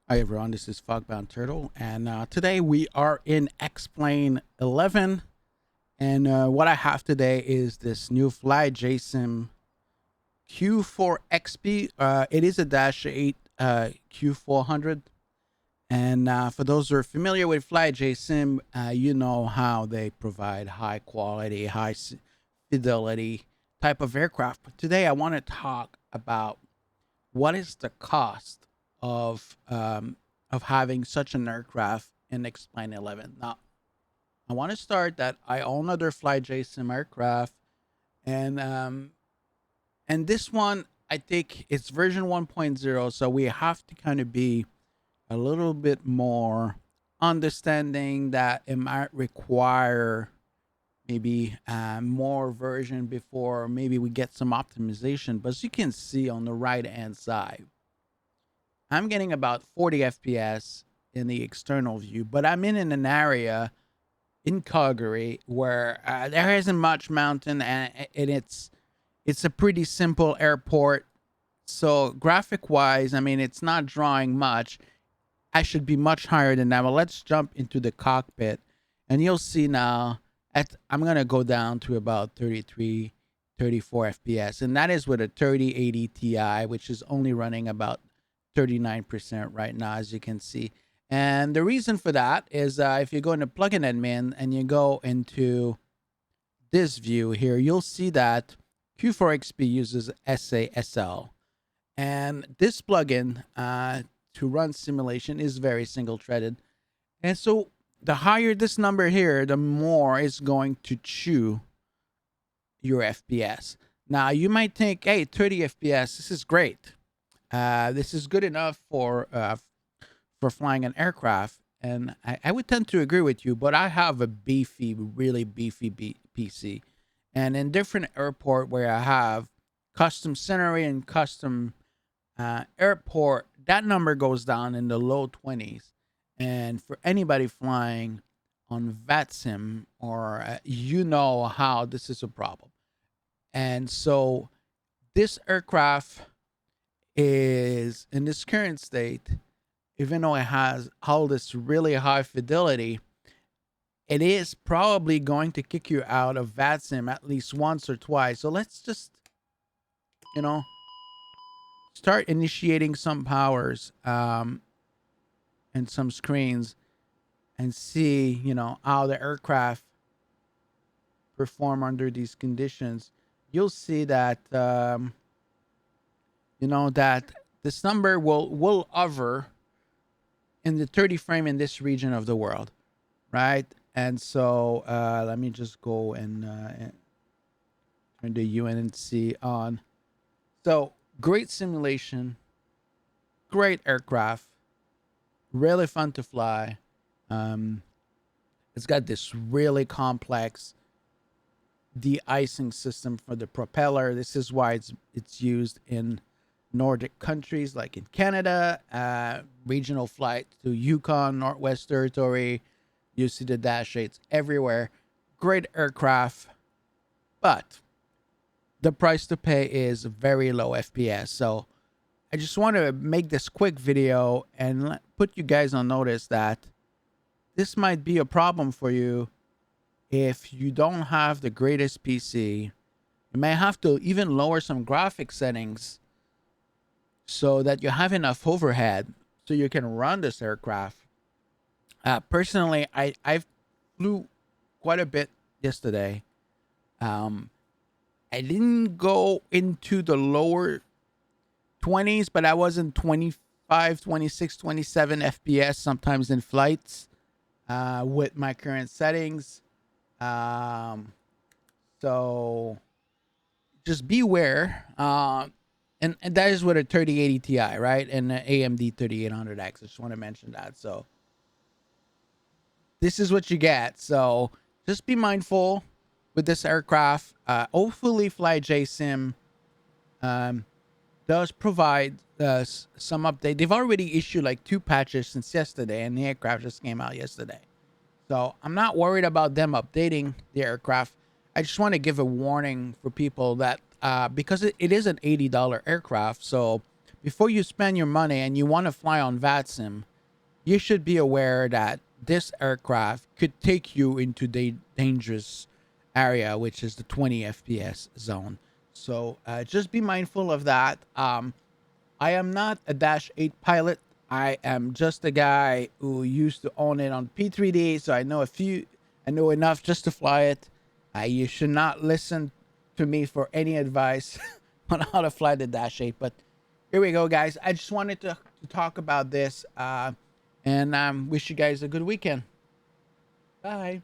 Hi everyone, this is Fogbound Turtle, and today we are in X-Plane 11, and what I have today is this new FlyJSim Q4XP. It is a Dash 8 Q400, and for those who are familiar with FlyJSim, you know how they provide high quality, fidelity type of aircraft. But today I want to talk about what is the cost of having such an aircraft in X-Plane 11. Now, I want to start that I own other FlyJSim aircraft, and this one I think it's version 1.0, so we have to kind of be a little bit more understanding that it might require maybe more version before maybe we get some optimization. But as you can see on the right hand side, I'm getting about 40 FPS in the external view, but I'm in an area in Calgary where there isn't much mountain, and it's a pretty simple airport. So graphic wise, I mean, it's not drawing much. I should be much higher than that. Well, let's jump into the cockpit, and you'll see now. I'm gonna go down to about 33, 34 FPS, and that is with a 3080 Ti, which is only running about 39% right now, as you can see. And the reason for that is if you go into plugin admin and you go into this view here, you'll see that Q4XP uses SASL. And this plugin to run simulation is very single threaded. And so the higher this number here, the more it's going to chew your FPS. Now you might think, hey, 30 FPS, this is great. This is good enough for flying an aircraft, and I would tend to agree with you. But I have a really beefy PC, and in different airport where I have custom scenery and custom airport, that number goes down in the low 20s. And for anybody flying on VATSIM, or you know how this is a problem. And so this aircraft is in this current state, even though it has all this really high fidelity, it is probably going to kick you out of VATSIM at least once or twice. So let's just, you know, start initiating some powers and some screens and see, how the aircraft perform under these conditions. You'll see that that this number will hover in the 30 frame in this region of the world, right? And so let me just go and turn the UNC on. So great simulation, great aircraft, really fun to fly. It's got this really complex de-icing system for the propeller. This is why it's used in Nordic countries like in Canada, regional flight to Yukon, Northwest Territory. You see the Dash 8s everywhere. Great aircraft, but the price to pay is very low FPS. So I just want to make this quick video and put you guys on notice that this might be a problem for you if you don't have the greatest PC. You may have to even lower some graphic settings so that you have enough overhead so you can run this aircraft. Personally, I flew quite a bit yesterday. I didn't go into the lower 20s, but I was in 25, 26, 27 FPS sometimes in flights with my current settings. So just beware. And that is with a 3080 Ti, right? And an AMD 3800X. I just want to mention that. So this is what you get. So just be mindful with this aircraft. Hopefully FlyJSim does provide some update. They've already issued like 2 patches since yesterday, and the aircraft just came out yesterday. So I'm not worried about them updating the aircraft. I just want to give a warning for people that because it is an $80 aircraft, so before you spend your money and you want to fly on VATSIM, you should be aware that this aircraft could take you into the dangerous area, which is the 20 FPS zone. So just be mindful of that. I am not a Dash 8 pilot. I am just a guy who used to own it on P3D, so I know enough just to fly it. You should not listen to me for any advice on how to fly the Dash 8. But here we go, guys. I just wanted to talk about this and wish you guys a good weekend. Bye.